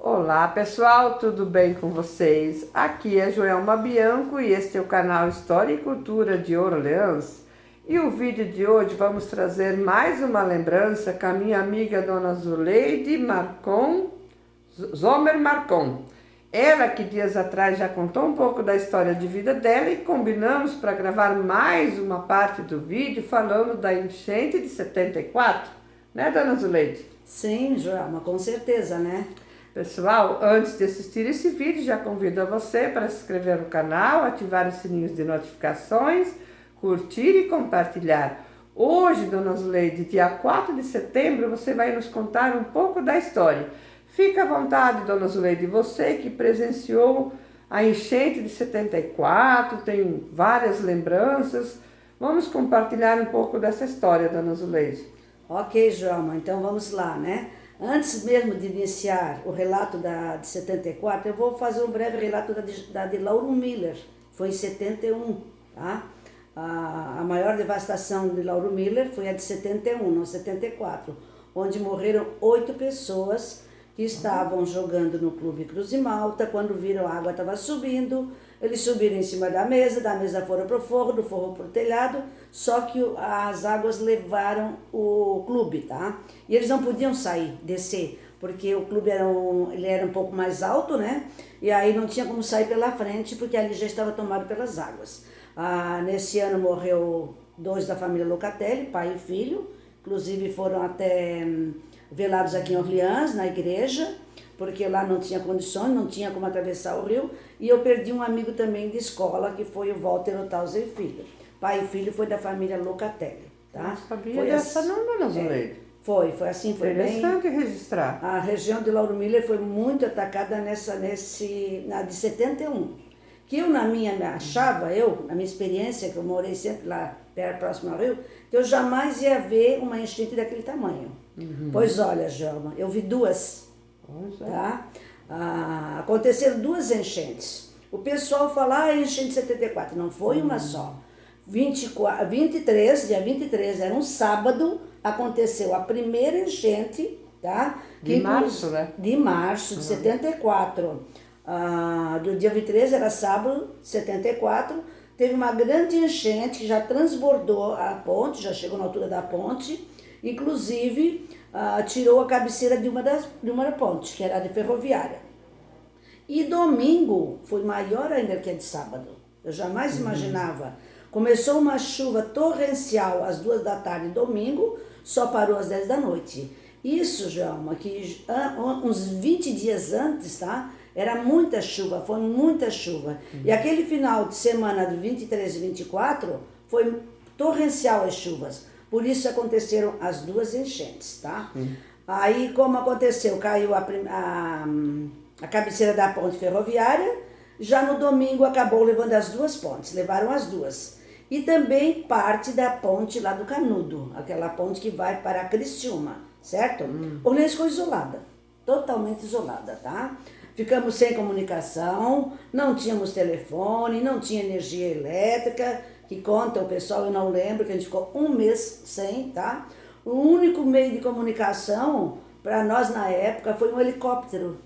Olá pessoal, tudo bem com vocês? Aqui é Joelma Bianco e este é o canal História e Cultura de Orleans. E o vídeo de hoje vamos trazer mais uma lembrança com a minha amiga Dona Zuleide Marcon, Zomer Marcon. Ela que dias atrás já contou um pouco da história de vida dela e combinamos para gravar mais uma parte do vídeo falando da enchente de 74, né Dona Zuleide? Sim, Joelma, com certeza, né? Pessoal, antes de assistir esse vídeo, já convido a você para se inscrever no canal, ativar os sininhos de notificações, curtir e compartilhar. Hoje, Dona Zuleide, dia 4 de setembro, você vai nos contar um pouco da história. Fique à vontade, Dona Zuleide, você que presenciou a enchente de 74, tem várias lembranças. Vamos compartilhar um pouco dessa história, Dona Zuleide. Ok, Joelma, então vamos lá, né? Antes mesmo de iniciar o relato de 74, eu vou fazer um breve relato da de Lauro Miller, foi em 71, tá? A maior devastação de Lauro Miller foi a de 71, não 74, onde morreram 8 pessoas que estavam jogando no Clube Cruz e Malta. Quando viram a água estava subindo, eles subiram em cima da mesa foram para o forro, do forro para o telhado, só que as águas levaram o clube, tá? E eles não podiam sair, descer, porque o clube era um pouco mais alto, né? E aí não tinha como sair pela frente, porque ali já estava tomado pelas águas. Nesse ano morreu 2 da família Locatelli, pai e filho, inclusive foram até velados aqui em Orleans, na igreja, porque lá não tinha condições, não tinha como atravessar o rio. E eu perdi um amigo também de escola, que foi o Walter Otauser Filho. Pai e filho foi da família Locatelli, tá? Não sabia foi dessa não, Dona Zuleide. Foi assim, foi bem... Interessante registrar. A região de Lauro Miller foi muito atacada na de 71. Que eu, na minha experiência, que eu morei sempre lá perto, próximo ao rio, que eu jamais ia ver uma enchente daquele tamanho. Pois olha, Joelma, eu vi 2. Tá? Aconteceram 2 enchentes. O pessoal fala, enchente de 74, não foi uma só. 23, dia 23, era um sábado, aconteceu a primeira enchente, tá? De março, né? De março de 74. Do dia 23 era sábado, 74, teve uma grande enchente que já transbordou a ponte, já chegou na altura da ponte, inclusive tirou a cabeceira de uma ponte, que era de ferroviária. E domingo foi maior ainda que a de sábado. Eu jamais imaginava. Começou uma chuva torrencial às 2 da tarde, domingo, só parou às 10 da noite. Isso, Joelma, que uns 20 dias antes, tá? Era muita chuva, foi muita chuva. E aquele final de semana do 23 e 24 foi torrencial as chuvas. Por isso aconteceram as 2 enchentes, tá? Aí, como aconteceu, caiu a cabeceira da ponte ferroviária, já no domingo acabou levando as 2 pontes, levaram as 2. E também parte da ponte lá do Canudo, aquela ponte que vai para Criciúma, certo? Orleans ficou isolada, totalmente isolada, tá? Ficamos sem comunicação, não tínhamos telefone, não tinha energia elétrica, que conta o pessoal, eu não lembro, que a gente ficou 1 mês sem, tá? O único meio de comunicação para nós na época foi um helicóptero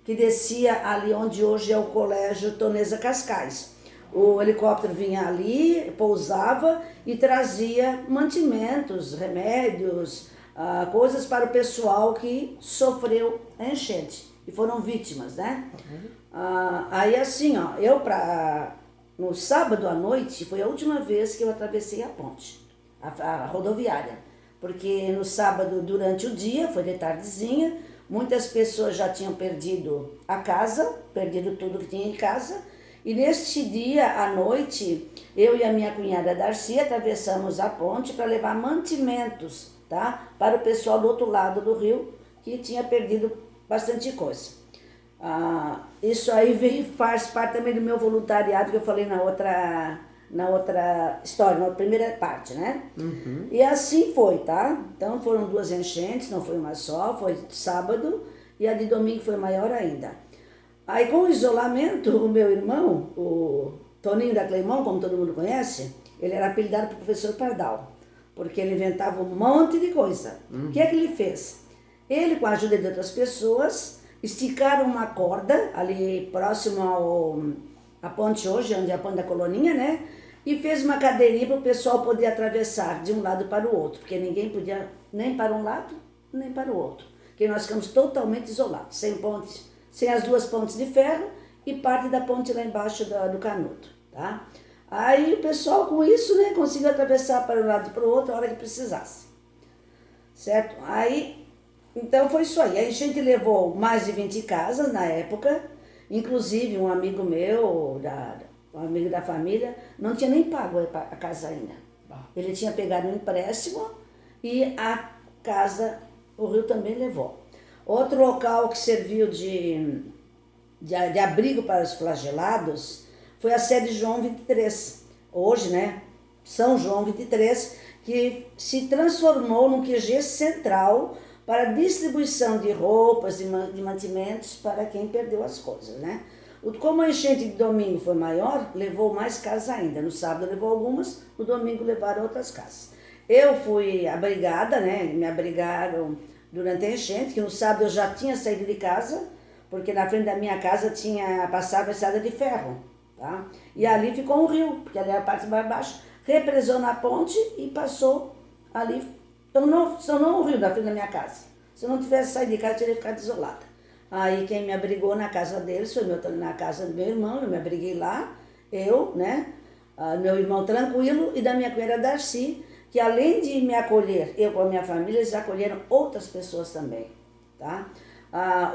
que descia ali onde hoje é o Colégio Tonesa Cascais. O helicóptero vinha ali, pousava e trazia mantimentos, remédios, coisas para o pessoal que sofreu a enchente e foram vítimas, né? Aí assim, ó, no sábado à noite foi a última vez que eu atravessei a ponte, a rodoviária, porque no sábado, durante o dia, foi de tardezinha, muitas pessoas já tinham perdido a casa, perdido tudo que tinha em casa, e neste dia, à noite, eu e a minha cunhada Darcy atravessamos a ponte para levar mantimentos, tá? Para o pessoal do outro lado do rio, que tinha perdido bastante coisa. Isso aí faz parte também do meu voluntariado, que eu falei na outra história, na primeira parte, né? E assim foi, tá? Então foram 2 enchentes, não foi uma só, foi sábado, e a de domingo foi maior ainda. Aí com o isolamento, o meu irmão, o Toninho da Cleimon, como todo mundo conhece, ele era apelidado por professor Pardal, porque ele inventava um monte de coisa. O que é que ele fez? Ele, com a ajuda de outras pessoas, esticaram uma corda ali próximo à ponte hoje, onde é a ponte da Coloninha, né? E fez uma cadeirinha para o pessoal poder atravessar de um lado para o outro, porque ninguém podia nem para um lado, nem para o outro. Porque nós ficamos totalmente isolados, sem pontes, sem as duas pontes de ferro e parte da ponte lá embaixo do canudo, tá? Aí o pessoal com isso, né, conseguiu atravessar para um lado e para o outro a hora que precisasse, certo? Aí, então foi isso aí. A gente levou mais de 20 casas na época, inclusive um amigo meu, um amigo da família, não tinha nem pago a casa ainda. Ele tinha pegado um empréstimo e a casa o Rio também levou. Outro local que serviu de abrigo para os flagelados foi a sede João 23, hoje, né, São João 23, que se transformou num QG central para distribuição de roupas, de mantimentos para quem perdeu as coisas, né. Como a enchente de domingo foi maior, levou mais casas ainda. No sábado levou algumas, no domingo levaram outras casas. Eu fui abrigada, né, me abrigaram durante a enchente, que no sábado eu já tinha saído de casa, porque na frente da minha casa passava a estrada de ferro, tá? E ali ficou um rio, porque ali era a parte mais baixa, represou na ponte e passou ali, tornou um rio na frente da minha casa. Se eu não tivesse saído de casa, eu teria ficado isolada. Aí quem me abrigou na casa deles foi na casa do meu irmão, eu me abriguei lá, eu, né, meu irmão tranquilo, e da minha cunhada Darcy, que além de me acolher, eu com a minha família, eles acolheram outras pessoas também, tá?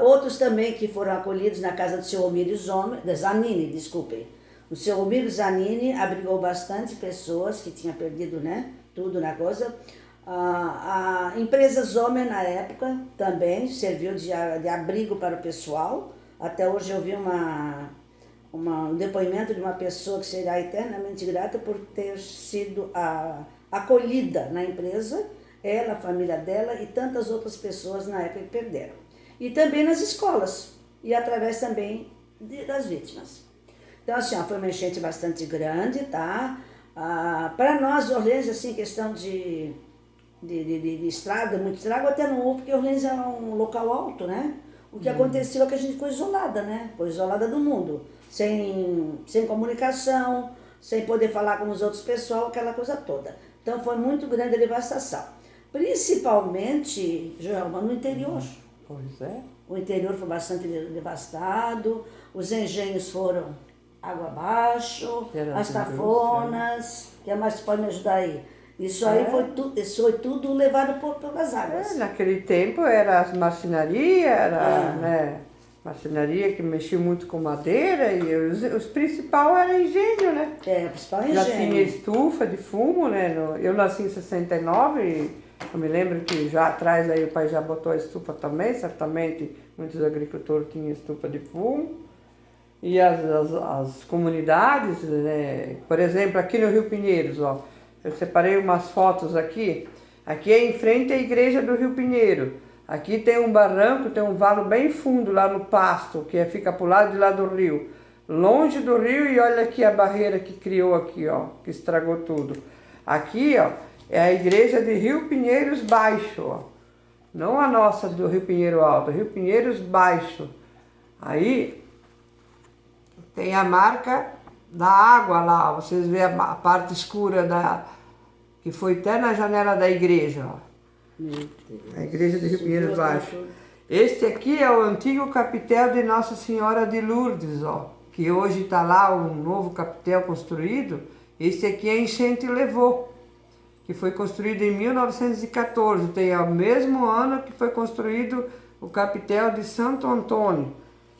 Outros também que foram acolhidos na casa do seu Omírio Zanini, desculpem. O seu Omírio Zanini abrigou bastante pessoas que tinham perdido, né, tudo na coisa. A empresa Zomer, na época, também serviu de abrigo para o pessoal. Até hoje eu vi um depoimento de uma pessoa que será eternamente grata por ter sido acolhida na empresa, ela, a família dela e tantas outras pessoas na época que perderam. E também nas escolas, e através também das vítimas. Então, assim, foi uma enchente bastante grande, tá? Para nós, Orleans, assim, questão de estrada, muito estrago, até não houve, porque Orleans é um local alto, né? O que aconteceu é que a gente ficou isolada, né? Ficou isolada do mundo, sem comunicação, sem poder falar com os outros pessoal, aquela coisa toda. Então foi muito grande a devastação. Principalmente, Joelma, no interior. Pois é. O interior foi bastante devastado, os engenhos foram água abaixo, as tafonas, o que mais pode me ajudar aí? Isso aí foi tudo levado pelas águas. Naquele tempo era as marcenarias, né, marcenaria que mexia muito com madeira e os principal era engenho, né? O principal engenho. Já tinha estufa de fumo, né? Eu nasci em 69 e eu me lembro que já atrás aí o pai já botou a estufa também, certamente muitos agricultores tinham estufa de fumo. E as comunidades, né? Por exemplo, aqui no Rio Pinheiros, ó, eu separei umas fotos aqui. Aqui é em frente à igreja do Rio Pinheiro. Aqui tem um barranco, tem um valo bem fundo lá no pasto, que fica pro lado de lá do rio. Longe do rio, e olha aqui a barreira que criou aqui, ó, que estragou tudo. Aqui, ó, é a igreja de Rio Pinheiros Baixo, ó. Não a nossa do Rio Pinheiro Alto, Rio Pinheiros Baixo. Aí tem a marca da água lá, ó. Vocês veem a parte escura que foi até na janela da igreja, ó. A igreja de Rio Pinheiros Baixo. Este aqui é o antigo capitel de Nossa Senhora de Lourdes, ó, que hoje está lá um novo capitel construído. Este aqui a enchente levou, que foi construído em 1914, tem o mesmo ano que foi construído o capitel de Santo Antônio,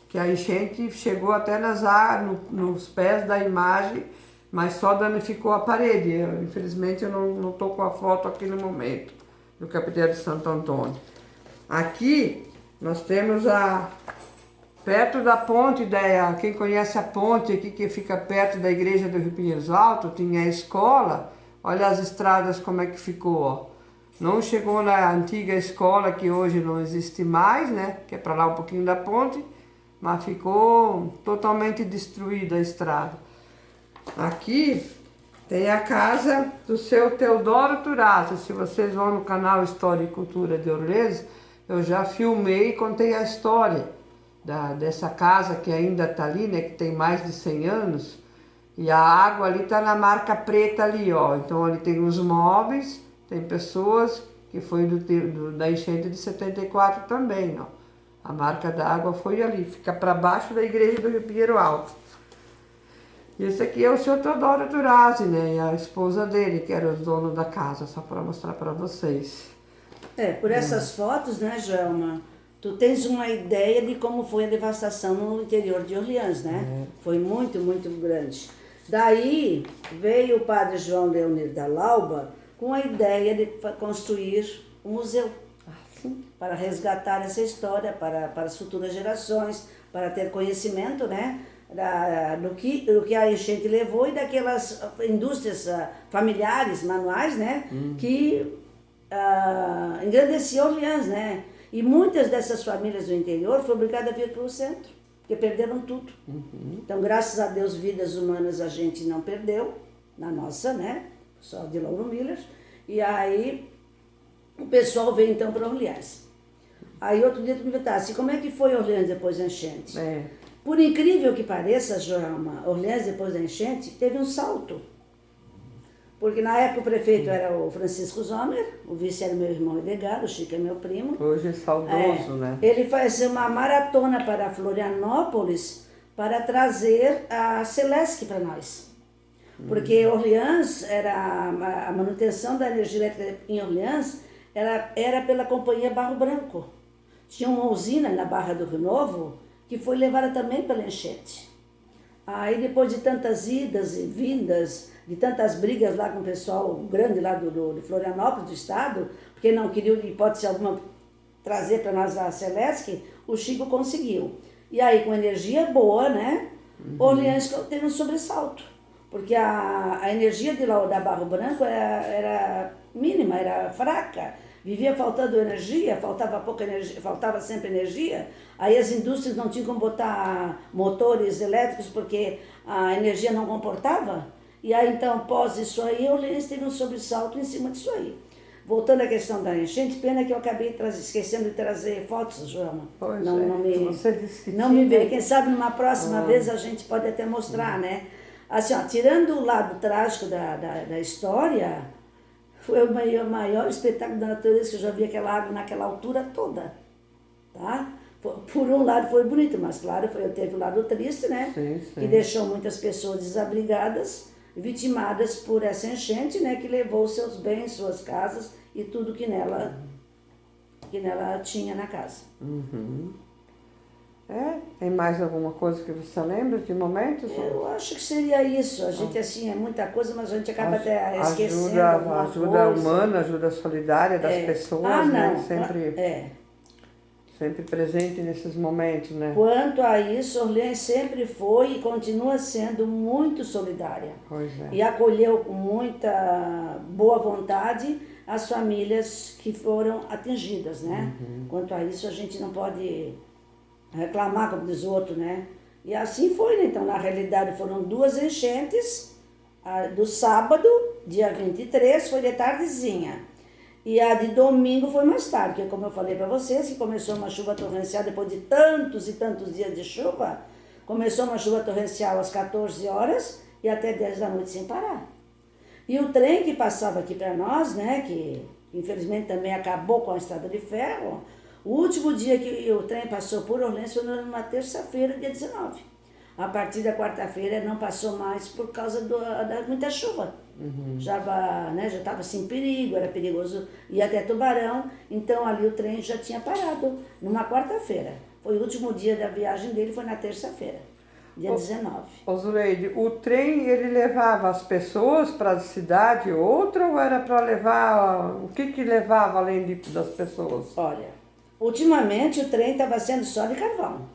que a enchente chegou até nos pés da imagem, mas só danificou a parede. Infelizmente eu não estou com a foto aqui no momento do capitel de Santo Antônio. Aqui nós temos perto da ponte, quem conhece a ponte aqui que fica perto da igreja do Rio Pinheiros Alto, tinha a escola. Olha as estradas como é que ficou, ó. Não chegou na antiga escola, que hoje não existe mais, né? Que é para lá um pouquinho da ponte, mas ficou totalmente destruída a estrada. Aqui tem a casa do seu Teodoro Turaço. Se vocês vão no canal História e Cultura de Orleans, eu já filmei e contei a história dessa casa que ainda está ali, né, que tem mais de 100 anos, e a água ali está na marca preta ali, ó. Então ali tem os móveis, tem pessoas que foi da enchente de 74 também, ó. A marca da água foi ali, fica para baixo da igreja do Rio Pinheiro Alto. E esse aqui é o senhor Teodoro Turazzi, né, e a esposa dele, que era o dono da casa, só para mostrar para vocês. Por essas fotos, né, Joelma, tu tens uma ideia de como foi a devastação no interior de Orleans, né? Foi muito, muito grande. Daí veio o padre João Leonir da Lauba com a ideia de construir um museu para resgatar essa história para as futuras gerações, para ter conhecimento, né, do que a enchente levou e daquelas indústrias familiares, manuais, né, que engrandeciam Orleans, né? E muitas dessas famílias do interior foram obrigadas a vir para o centro, porque perderam tudo. Então, graças a Deus, vidas humanas a gente não perdeu, na nossa, né? Só de Lauro Miller. E aí, o pessoal veio então para Orleans. Aí, outro dia, tu me perguntasse, como é que foi Orleans depois da enchente? Por incrível que pareça, Joelma, Orleans depois da enchente teve um salto. Porque na época o prefeito era o Francisco Zomer, o vice era meu irmão Edgar, o Chico é meu primo. Hoje é saudoso, né? Ele fazia uma maratona para Florianópolis para trazer a Celesc para nós. Porque Orleans, a manutenção da energia elétrica em Orleans era pela companhia Barro Branco. Tinha uma usina na Barra do Rio Novo que foi levada também pela enchente. Aí depois de tantas idas e vindas, de tantas brigas lá com o pessoal grande lá de Florianópolis, do estado, porque não queriam, de hipótese alguma, trazer para nós a Celesc, o Chico conseguiu. E aí, com energia boa, né, Orleans teve um sobressalto, porque a energia da Barro Branco era mínima, era fraca, vivia faltando energia, faltava pouca energia, faltava sempre energia, aí as indústrias não tinham como botar motores elétricos porque a energia não comportava. E aí, então, após isso aí, Orleans teve um sobressalto em cima disso aí. Voltando à questão da enchente, pena que eu acabei esquecendo de trazer fotos, Joana. Pois você disse que não me veio. Quem sabe numa próxima vez a gente pode até mostrar, né? Assim, ó, tirando o lado trágico da história, foi o maior espetáculo da natureza que eu já vi aquela água naquela altura toda, tá? Por um lado foi bonito, mas claro, teve o lado triste, né? Sim. Que deixou muitas pessoas desabrigadas, vitimadas por essa enchente, né, que levou seus bens, suas casas e tudo que nela tinha na casa. Tem mais alguma coisa que você lembra de momentos? Eu acho que seria isso. A gente, assim, é muita coisa, mas a gente acaba até esquecendo ajuda humana, ajuda solidária das pessoas, né? Sempre presente nesses momentos, né? Quanto a isso, Orleans sempre foi e continua sendo muito solidária. Pois é. E acolheu com muita boa vontade as famílias que foram atingidas, né? Quanto a isso, a gente não pode reclamar, como diz o outro, né? E assim foi, né? Então, na realidade, foram 2 enchentes. A do sábado, dia 23, foi de tardezinha. E a de domingo foi mais tarde, porque como eu falei para vocês, que começou uma chuva torrencial depois de tantos e tantos dias de chuva, começou uma chuva torrencial às 14 horas e até 10 da noite sem parar. E o trem que passava aqui para nós, né, que infelizmente também acabou com a estrada de ferro, o último dia que o trem passou por Orleans foi numa terça-feira, dia 19. A partir da quarta-feira não passou mais por causa da muita chuva. Já estava sem perigo, era perigoso ir até Tubarão, então ali o trem já tinha parado numa quarta-feira. Foi o último dia da viagem dele, foi na terça-feira, dia 19. Zuleide, o trem ele levava as pessoas para a cidade, outra, ou era para levar, o que levava além das pessoas? Olha, ultimamente o trem estava sendo só de carvão,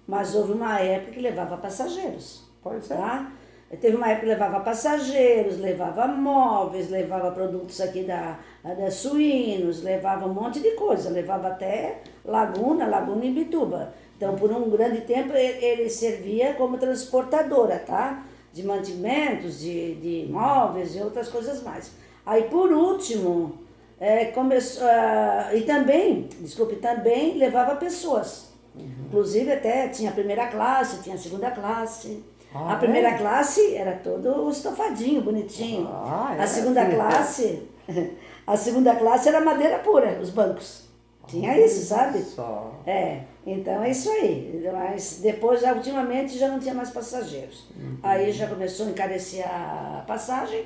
mas houve uma época que levava passageiros. Pois é. Tá? Teve uma época que levava passageiros, levava móveis, levava produtos aqui da suínos, levava um monte de coisa, levava até Laguna e Bituba. Então, por um grande tempo, ele servia como transportadora, tá? De mantimentos, de móveis e outras coisas mais. Aí, por último, começou, também levava pessoas. Inclusive até tinha a primeira classe, tinha a segunda classe. Ah, A primeira classe era todo estofadinho, bonitinho. A segunda classe, a segunda classe era madeira pura, os bancos. Tinha isso, sabe? Só. Então é isso aí. Mas depois, ultimamente, já não tinha mais passageiros. Aí já começou a encarecer a passagem,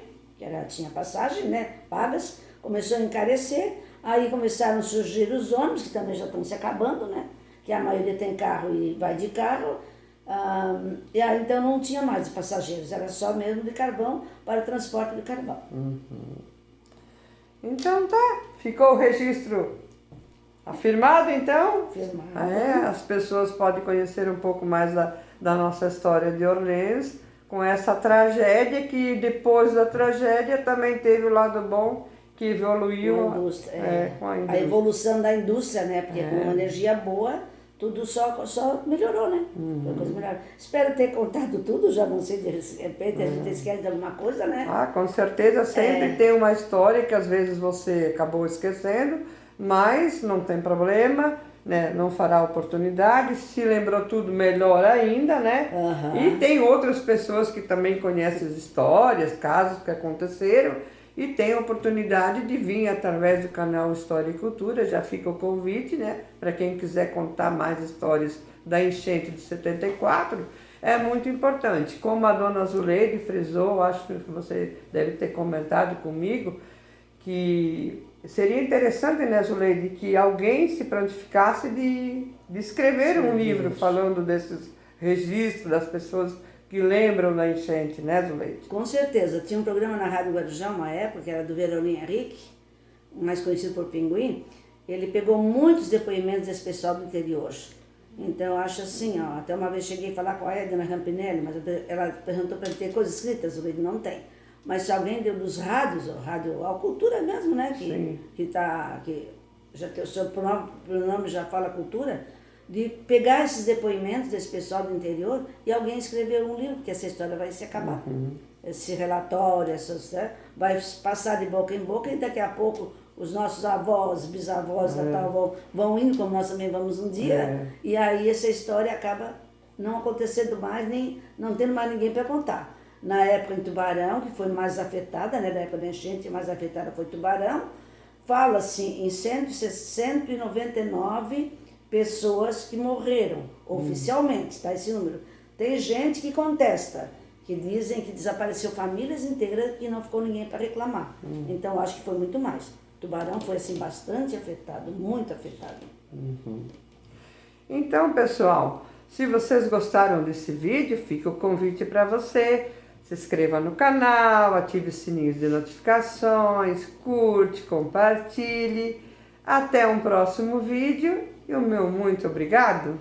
tinha passagem, né, pagas, começou a encarecer, aí começaram a surgir os ônibus, que também já estão se acabando, né, que a maioria tem carro e vai de carro, e aí então não tinha mais passageiros, era só mesmo de carvão para transporte de carvão. Então tá, ficou o registro afirmado então? Afirmado. As pessoas podem conhecer um pouco mais da nossa história de Orleans, com essa tragédia, que depois da tragédia também teve o lado bom, que evoluiu Com a indústria. a evolução da indústria, né? Porque com energia boa, tudo só melhorou, né? Foi coisa melhor. Espero ter contado tudo, já não sei, de repente a gente esquece de alguma coisa, né? Com certeza, sempre tem uma história que às vezes você acabou esquecendo, mas não tem problema, né? Não fará oportunidade, se lembrou tudo, melhor ainda, né? E tem outras pessoas que também conhecem as histórias, casos que aconteceram, e tem a oportunidade de vir através do canal História e Cultura. Já fica o convite, né? Para quem quiser contar mais histórias da enchente de 74, é muito importante. Como a dona Zuleide frisou, acho que você deve ter comentado comigo, que seria interessante, né, Zuleide, que alguém se prontificasse de escrever um livro falando desses registros das pessoas que lembram da enchente, né, Zuleide? Com certeza. Tinha um programa na Rádio Guarujá, uma época, que era do Verolim Henrique, mais conhecido por Pinguim. Ele pegou muitos depoimentos desse pessoal do interior. Então, eu acho assim, até uma vez cheguei a falar com a Edna Rampinelli, mas ela perguntou para ele ter coisas escritas, Zuleide, não tem. Mas se alguém deu dos rádios, a cultura mesmo, né? Que já tem o seu pronome, já fala cultura, de pegar esses depoimentos desse pessoal do interior e alguém escrever um livro, porque essa história vai se acabar. Esse relatório, vai passar de boca em boca, e daqui a pouco os nossos avós, bisavós vão indo, como nós também vamos um dia, e aí essa história acaba não acontecendo mais, nem não tendo mais ninguém para contar. Na época em Tubarão, que foi mais afetada, né, na época da enchente, mais afetada foi Tubarão, fala-se em 199 pessoas que morreram, oficialmente, tá, esse número. Tem gente que contesta, que dizem que desapareceu famílias inteiras e não ficou ninguém para reclamar. Então, acho que foi muito mais. Tubarão foi, assim, bastante afetado, muito afetado. Então, pessoal, se vocês gostaram desse vídeo, fica o convite para você. Se inscreva no canal, ative o sininho de notificações, curte, compartilhe. Até um próximo vídeo e o meu muito obrigado.